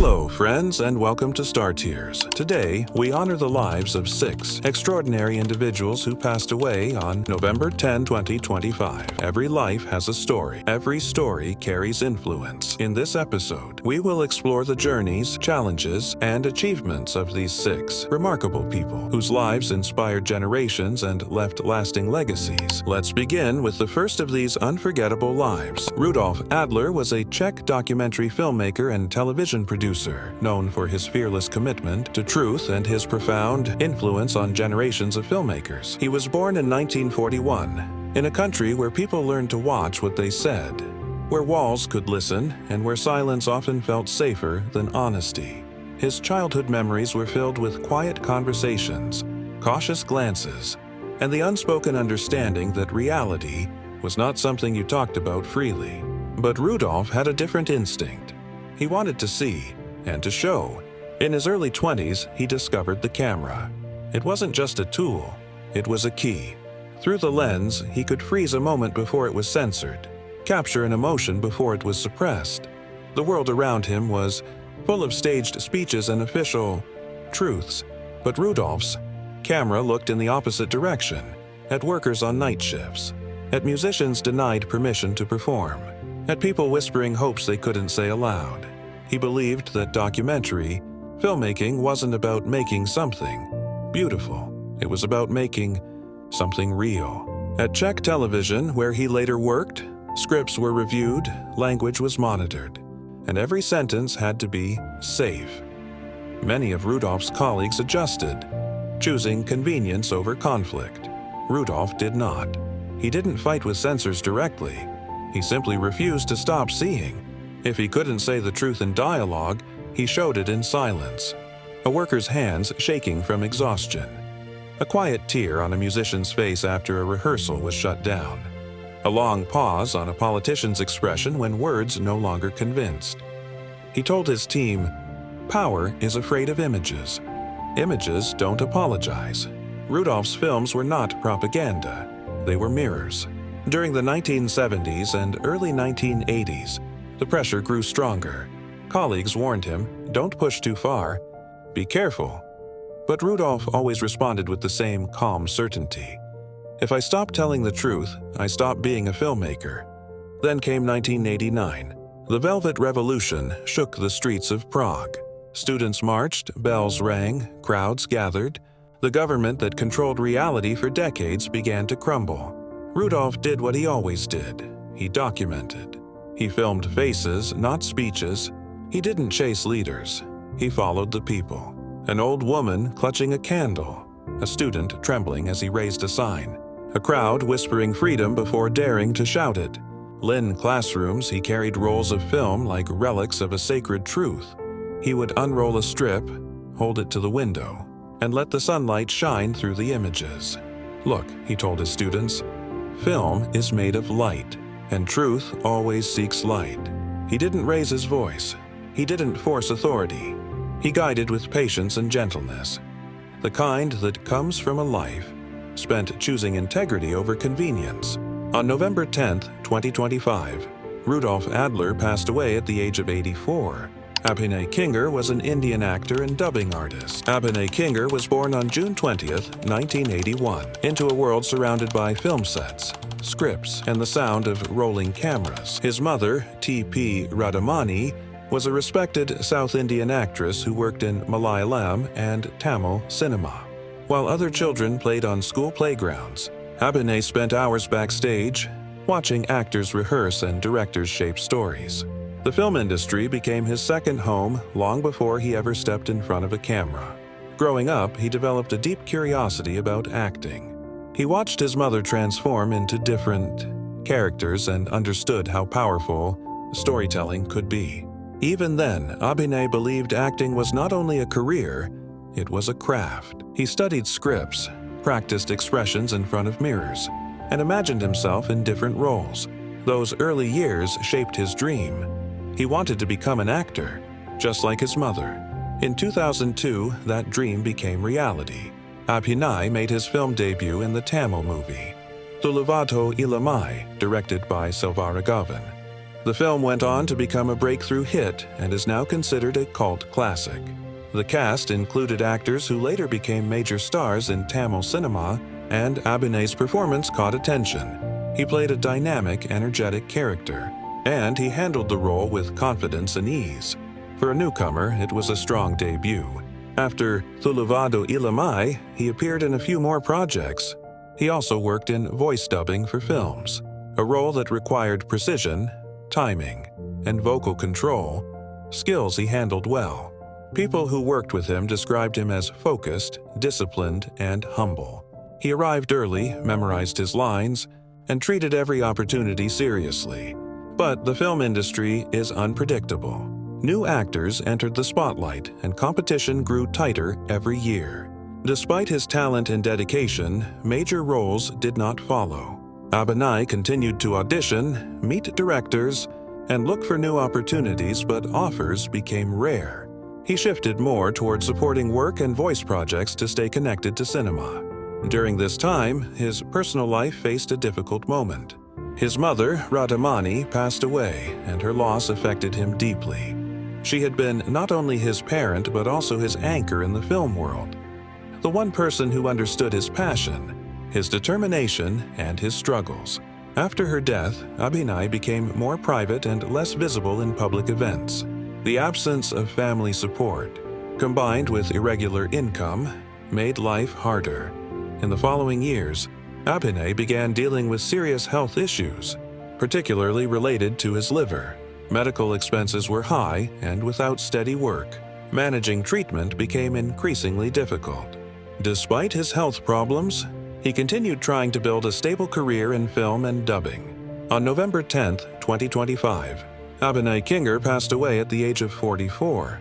Hello, friends, and welcome to Star Tears. Today, we honor the lives of 6 extraordinary individuals who passed away on November 10, 2025. Every life has a story. Every story carries influence. In this episode, we will explore the journeys, challenges, and achievements of these 6 remarkable people whose lives inspired generations and left lasting legacies. Let's begin with the first of these unforgettable lives. Rudolf Adler was a Czech documentary filmmaker and television producer, known for his fearless commitment to truth and his profound influence on generations of filmmakers. He was born in 1941, in a country where people learned to watch what they said, where walls could listen, and where silence often felt safer than honesty. His childhood memories were filled with quiet conversations, cautious glances, and the unspoken understanding that reality was not something you talked about freely. But Rudolf had a different instinct. He wanted to see and to show. In his early 20s, he discovered the camera. It wasn't just a tool, it was a key. Through the lens, he could freeze a moment before it was censored, capture an emotion before it was suppressed. The world around him was full of staged speeches and official truths, but Rudolf's camera looked in the opposite direction, at workers on night shifts, at musicians denied permission to perform, at people whispering hopes they couldn't say aloud. He believed that documentary filmmaking wasn't about making something beautiful. It was about making something real. At Czech television, where he later worked, scripts were reviewed, language was monitored, and every sentence had to be safe. Many of Rudolf's colleagues adjusted, choosing convenience over conflict. Rudolf did not. He didn't fight with censors directly. He simply refused to stop seeing. If he couldn't say the truth in dialogue, he showed it in silence. A worker's hands shaking from exhaustion. A quiet tear on a musician's face after a rehearsal was shut down. A long pause on a politician's expression when words no longer convinced. He told his team, "Power is afraid of images. Images don't apologize." Rudolf's films were not propaganda. They were mirrors. During the 1970s and early 1980s, the pressure grew stronger. Colleagues warned him, "Don't push too far. Be careful." But Rudolf always responded with the same calm certainty. "If I stop telling the truth, I stop being a filmmaker." Then came 1989. The Velvet Revolution shook the streets of Prague. Students marched, bells rang, crowds gathered. The government that controlled reality for decades began to crumble. Rudolf did what he always did. He documented. He filmed faces, not speeches. He didn't chase leaders. He followed the people. An old woman clutching a candle. A student trembling as he raised a sign. A crowd whispering freedom before daring to shout it. In classrooms, he carried rolls of film like relics of a sacred truth. He would unroll a strip, hold it to the window, and let the sunlight shine through the images. "Look," he told his students, "film is made of light, and truth always seeks light." He didn't raise his voice. He didn't force authority. He guided with patience and gentleness, the kind that comes from a life spent choosing integrity over convenience. On November 10, 2025, Rudolf Adler passed away at the age of 84. Abhinay Kinger was an Indian actor and dubbing artist. Abhinay Kinger was born on June 20, 1981, into a world surrounded by film sets, scripts, and the sound of rolling cameras. His mother, T.P. Radamani, was a respected South Indian actress who worked in Malayalam and Tamil cinema. While other children played on school playgrounds, Abhinay spent hours backstage, watching actors rehearse and directors shape stories. The film industry became his second home long before he ever stepped in front of a camera. Growing up, he developed a deep curiosity about acting. He watched his mother transform into different characters and understood how powerful storytelling could be. Even then, Abhinay believed acting was not only a career, it was a craft. He studied scripts, practiced expressions in front of mirrors, and imagined himself in different roles. Those early years shaped his dream. He wanted to become an actor, just like his mother. In 2002, that dream became reality. Abhinay made his film debut in the Tamil movie, Thuluvathu Ilamai, directed by Selvaragavan. The film went on to become a breakthrough hit and is now considered a cult classic. The cast included actors who later became major stars in Tamil cinema, and Abhinay's performance caught attention. He played a dynamic, energetic character, and he handled the role with confidence and ease. For a newcomer, it was a strong debut. After Tuluvadu Ilamai, he appeared in a few more projects. He also worked in voice dubbing for films, a role that required precision, timing, and vocal control, skills he handled well. People who worked with him described him as focused, disciplined, and humble. He arrived early, memorized his lines, and treated every opportunity seriously. But the film industry is unpredictable. New actors entered the spotlight, and competition grew tighter every year. Despite his talent and dedication, major roles did not follow. Abhinay continued to audition, meet directors, and look for new opportunities, but offers became rare. He shifted more toward supporting work and voice projects to stay connected to cinema. During this time, his personal life faced a difficult moment. His mother, Radhamani, passed away, and her loss affected him deeply. She had been not only his parent but also his anchor in the film world. The one person who understood his passion, his determination, and his struggles. After her death, Abhinay became more private and less visible in public events. The absence of family support, combined with irregular income, made life harder. In the following years, Abhinay began dealing with serious health issues, particularly related to his liver. Medical expenses were high, and without steady work, managing treatment became increasingly difficult. Despite his health problems, he continued trying to build a stable career in film and dubbing. On November 10, 2025, Abhinay Kinger passed away at the age of 44.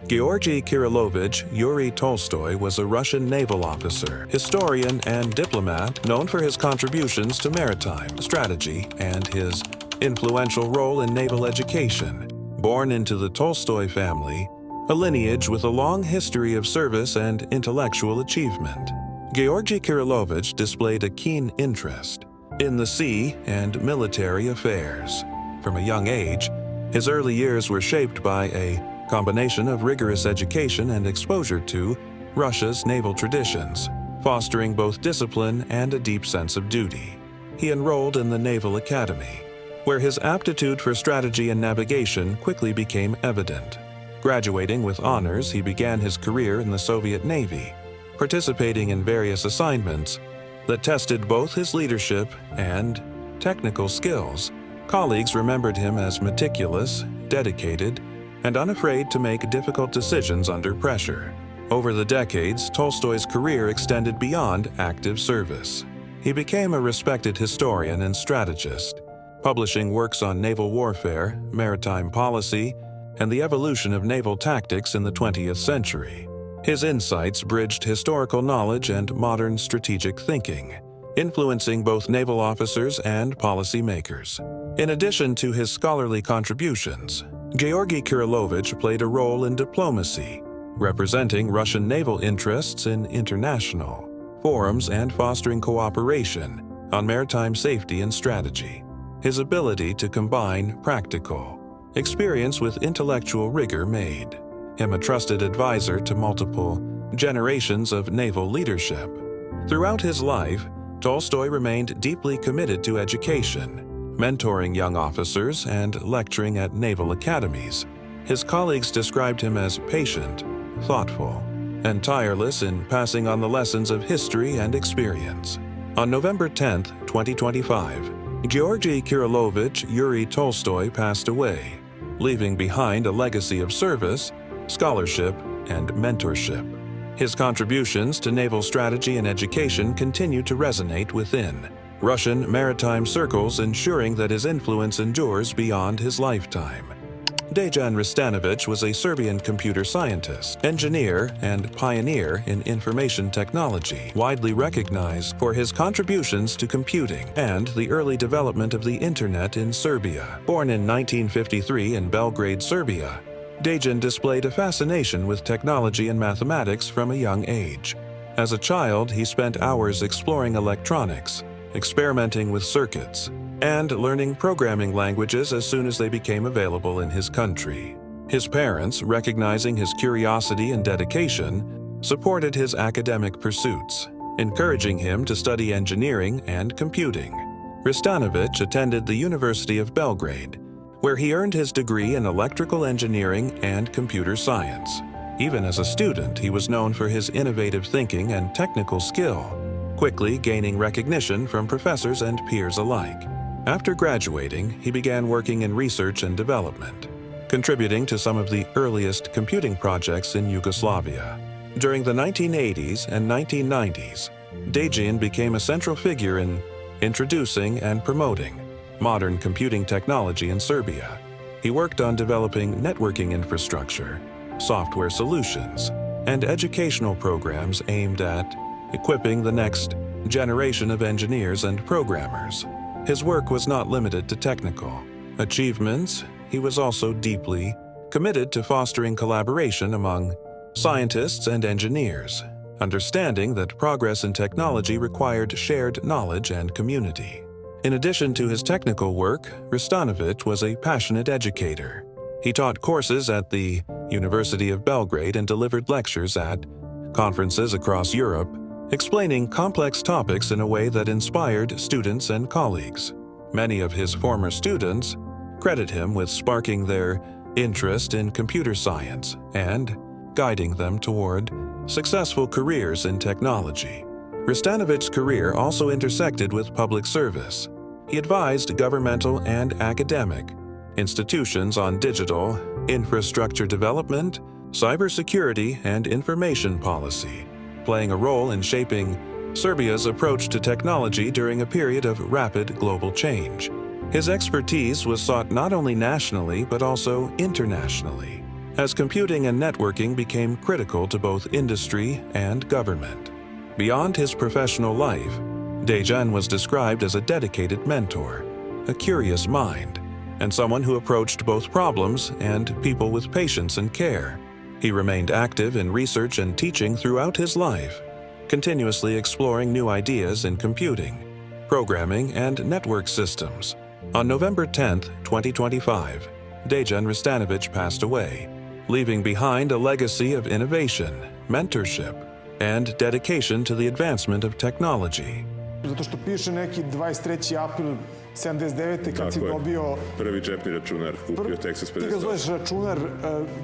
Georgy Kirilovich Yury Tolstoy was a Russian naval officer, historian, and diplomat known for his contributions to maritime strategy and his influential role in naval education. Born into the Tolstoy family, a lineage with a long history of service and intellectual achievement, Georgy Kirilovich displayed a keen interest in the sea and military affairs. From a young age, his early years were shaped by a combination of rigorous education and exposure to Russia's naval traditions, fostering both discipline and a deep sense of duty. He enrolled in the Naval Academy, where his aptitude for strategy and navigation quickly became evident. Graduating with honors, he began his career in the Soviet Navy, participating in various assignments that tested both his leadership and technical skills. Colleagues remembered him as meticulous, dedicated, and unafraid to make difficult decisions under pressure. Over the decades, Tolstoy's career extended beyond active service. He became a respected historian and strategist, publishing works on naval warfare, maritime policy, and the evolution of naval tactics in the 20th century. His insights bridged historical knowledge and modern strategic thinking, influencing both naval officers and policymakers. In addition to his scholarly contributions, Georgy Kirilovich played a role in diplomacy, representing Russian naval interests in international forums and fostering cooperation on maritime safety and strategy. His ability to combine practical experience with intellectual rigor made him a trusted advisor to multiple generations of naval leadership. Throughout his life, Tolstoy remained deeply committed to education, mentoring young officers and lecturing at naval academies. His colleagues described him as patient, thoughtful, and tireless in passing on the lessons of history and experience. On November 10, 2025, Georgy Kirilovich Yury Tolstoy passed away, leaving behind a legacy of service, scholarship, and mentorship. His contributions to naval strategy and education continue to resonate within Russian maritime circles, ensuring that his influence endures beyond his lifetime. Dejan Ristanovic was a Serbian computer scientist, engineer, and pioneer in information technology, widely recognized for his contributions to computing and the early development of the Internet in Serbia. Born in 1953 in Belgrade, Serbia, Dejan displayed a fascination with technology and mathematics from a young age. As a child, he spent hours exploring electronics, experimenting with circuits, and learning programming languages as soon as they became available in his country. His parents, recognizing his curiosity and dedication, supported his academic pursuits, encouraging him to study engineering and computing. Ristanovic attended the University of Belgrade, where he earned his degree in electrical engineering and computer science. Even as a student, he was known for his innovative thinking and technical skill, quickly gaining recognition from professors and peers alike. After graduating, he began working in research and development, contributing to some of the earliest computing projects in Yugoslavia. During the 1980s and 1990s, Dejan became a central figure in introducing and promoting modern computing technology in Serbia. He worked on developing networking infrastructure, software solutions, and educational programs aimed at equipping the next generation of engineers and programmers. His work was not limited to technical achievements. He was also deeply committed to fostering collaboration among scientists and engineers, understanding that progress in technology required shared knowledge and community. In addition to his technical work, Ristanovic was a passionate educator. He taught courses at the University of Belgrade and delivered lectures at conferences across Europe, explaining complex topics in a way that inspired students and colleagues. Many of his former students credit him with sparking their interest in computer science and guiding them toward successful careers in technology. Ristanovic's career also intersected with public service. He advised governmental and academic institutions on digital infrastructure development, cybersecurity, and information policy, playing a role in shaping Serbia's approach to technology during a period of rapid global change. His expertise was sought not only nationally but also internationally, as computing and networking became critical to both industry and government. Beyond his professional life, Dejan was described as a dedicated mentor, a curious mind, and someone who approached both problems and people with patience and care. He remained active in research and teaching throughout his life, continuously exploring new ideas in computing, programming, and network systems. On November 10, 2025, Dejan Ristanovic passed away, leaving behind a legacy of innovation, mentorship, and dedication to the advancement of technology. Zato što piše neki 23. april 79. kad si dobio... Prvi džepni računar, kupio Texas 50. Ti ga zoveš računar,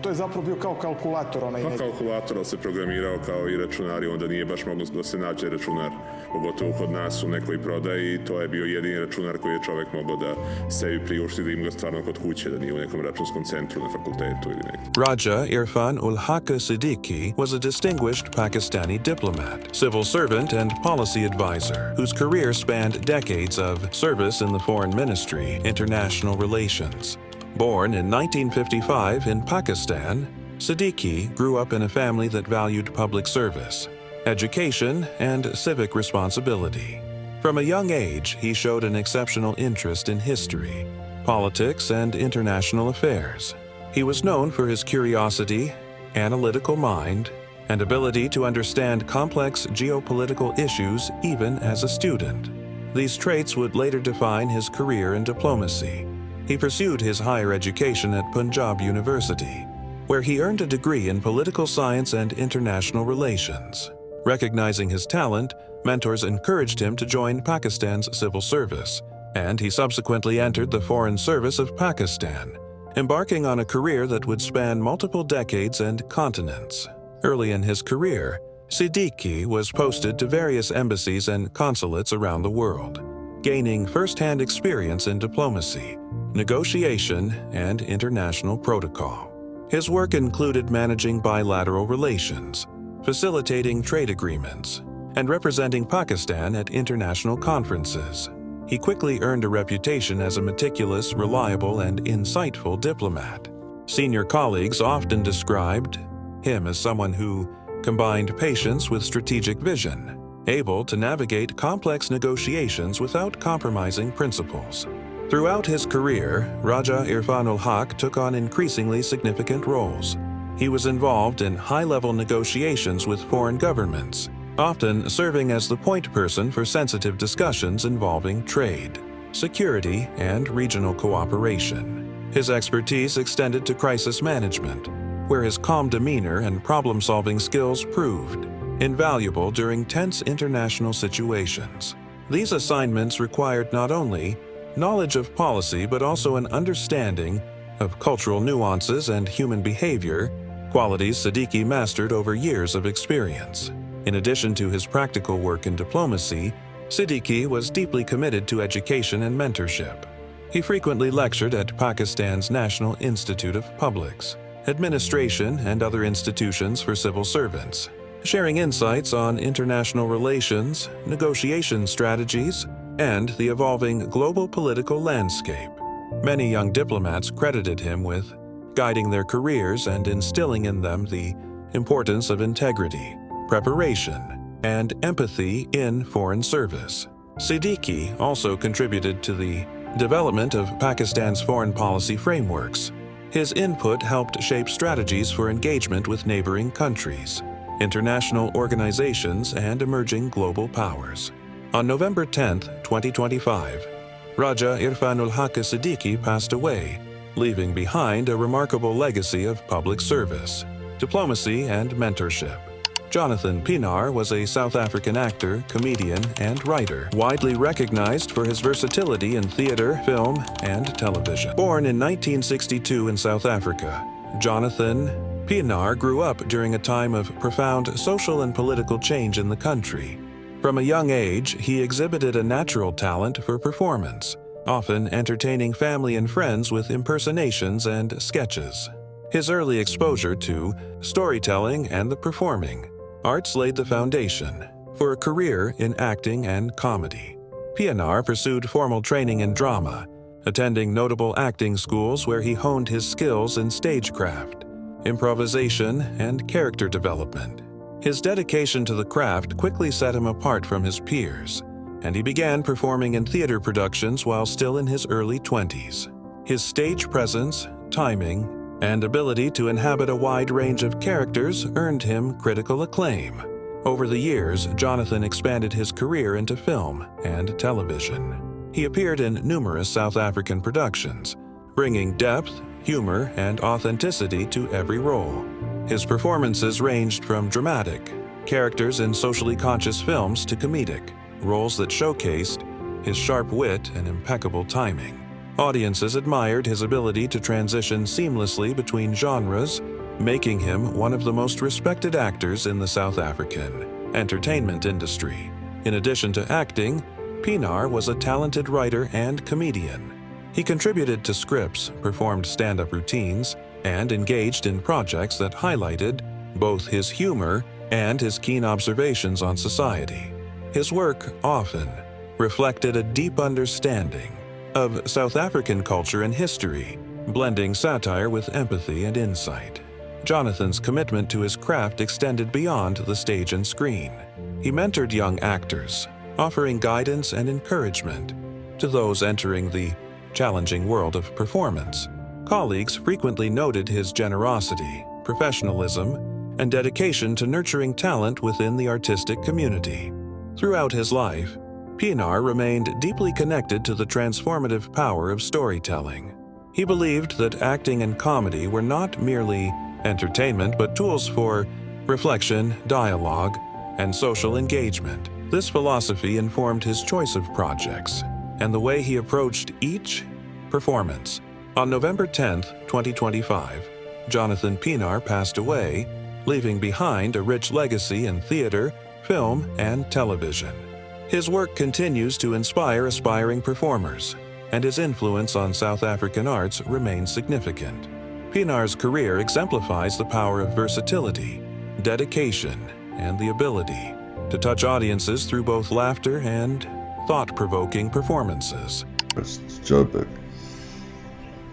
to je zapravo bio kao kalkulator onaj neki. Kalkulator, ali se programirao kao i računari, onda nije baš moglo da se nađe računar, pogotovo kod nas u nekoj prodaji, i to je bio jedini računar koji je čovek mogao da sebi priušti, da ima ga stvarno kod kuće, da nije u nekom računskom centru na fakultetu ili nekde. Raja Irfan-ul-Haque Siddiqui was a distinguished Pakistani diplomat, civil servant, and policy advisor, whose career spanned decades of service in the Foreign Ministry, international relations. Born in 1955 in Pakistan, Siddiqui grew up in a family that valued public service, education, and civic responsibility. From a young age, he showed an exceptional interest in history, politics, and international affairs. He was known for his curiosity, analytical mind, and ability to understand complex geopolitical issues even as a student. These traits would later define his career in diplomacy. He pursued his higher education at Punjab University, where he earned a degree in political science and international relations. Recognizing his talent, mentors encouraged him to join Pakistan's civil service, and he subsequently entered the Foreign Service of Pakistan, embarking on a career that would span multiple decades and continents. Early in his career, Siddiqui was posted to various embassies and consulates around the world, gaining first-hand experience in diplomacy, negotiation, and international protocol. His work included managing bilateral relations, facilitating trade agreements, and representing Pakistan at international conferences. He quickly earned a reputation as a meticulous, reliable, and insightful diplomat. Senior colleagues often described him as someone who combined patience with strategic vision, able to navigate complex negotiations without compromising principles. Throughout his career, Raja Irfan-ul-Haque took on increasingly significant roles. He was involved in high-level negotiations with foreign governments, often serving as the point person for sensitive discussions involving trade. security, and regional cooperation. His expertise extended to crisis management, where his calm demeanor and problem-solving skills proved invaluable during tense international situations. These assignments required not only knowledge of policy but also an understanding of cultural nuances and human behavior, qualities Siddiqui mastered over years of experience. In addition to his practical work in diplomacy, Siddiqui was deeply committed to education and mentorship. He frequently lectured at Pakistan's National Institute of Publics, Administration, and other institutions for civil servants, sharing insights on international relations, negotiation strategies, and the evolving global political landscape. Many young diplomats credited him with guiding their careers and instilling in them the importance of integrity, preparation, and empathy in foreign service. Siddiqui also contributed to the development of Pakistan's foreign policy frameworks. His input helped shape strategies for engagement with neighboring countries, international organizations, and emerging global powers. On November 10, 2025, Raja Irfan-ul-Haque Siddiqui passed away, leaving behind a remarkable legacy of public service, diplomacy, and mentorship. Jonathan Pienaar was a South African actor, comedian, and writer, widely recognized for his versatility in theater, film, and television. Born in 1962 in South Africa, Jonathan Pienaar grew up during a time of profound social and political change in the country. From a young age, he exhibited a natural talent for performance, often entertaining family and friends with impersonations and sketches. His early exposure to storytelling and the performing arts laid the foundation for a career in acting and comedy. Pienaar pursued formal training in drama, attending notable acting schools where he honed his skills in stagecraft, improvisation, and character development. His dedication to the craft quickly set him apart from his peers, and he began performing in theater productions while still in his early 20s. His stage presence, timing, and ability to inhabit a wide range of characters earned him critical acclaim. Over the years, Jonathan expanded his career into film and television. He appeared in numerous South African productions, bringing depth, humor, and authenticity to every role. His performances ranged from dramatic characters in socially conscious films to comedic roles that showcased his sharp wit and impeccable timing. Audiences admired his ability to transition seamlessly between genres, making him one of the most respected actors in the South African entertainment industry. In addition to acting, Pienaar was a talented writer and comedian. He contributed to scripts, performed stand-up routines, and engaged in projects that highlighted both his humor and his keen observations on society. His work often reflected a deep understanding of South African culture and history, blending satire with empathy and insight. Jonathan's commitment to his craft extended beyond the stage and screen. He mentored young actors, offering guidance and encouragement to those entering the challenging world of performance. Colleagues frequently noted his generosity, professionalism, and dedication to nurturing talent within the artistic community. Throughout his life, Pienaar remained deeply connected to the transformative power of storytelling. He believed that acting and comedy were not merely entertainment but tools for reflection, dialogue, and social engagement. This philosophy informed his choice of projects and the way he approached each performance. On November 10, 2025, Jonathan Pienaar passed away, leaving behind a rich legacy in theater, film, and television. His work continues to inspire aspiring performers, and his influence on South African arts remains significant. Pienaar's career exemplifies the power of versatility, dedication, and the ability to touch audiences through both laughter and thought-provoking performances. It's Joburg.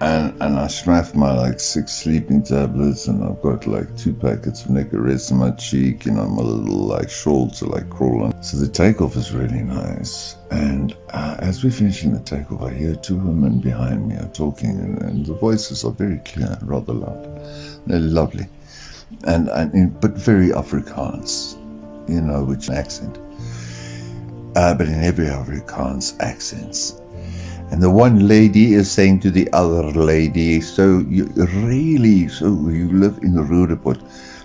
And I smashed my 6 sleeping tablets, and I've got 2 packets of Nicorette in my cheek, my little shawl to crawl on. So the takeoff is really nice. And as we're finishing the takeoff, I hear 2 women behind me are talking, and the voices are very clear, rather loud. They're lovely. But very Afrikaans, which accent. But in every Afrikaans accents. And the one lady is saying to the other lady, so you live in Rudolf,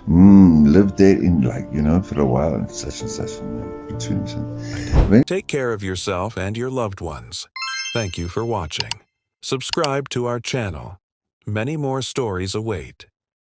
live there in for a while and such between. Take care of yourself and your loved ones. Thank you for watching. Subscribe to our channel. Many more stories await.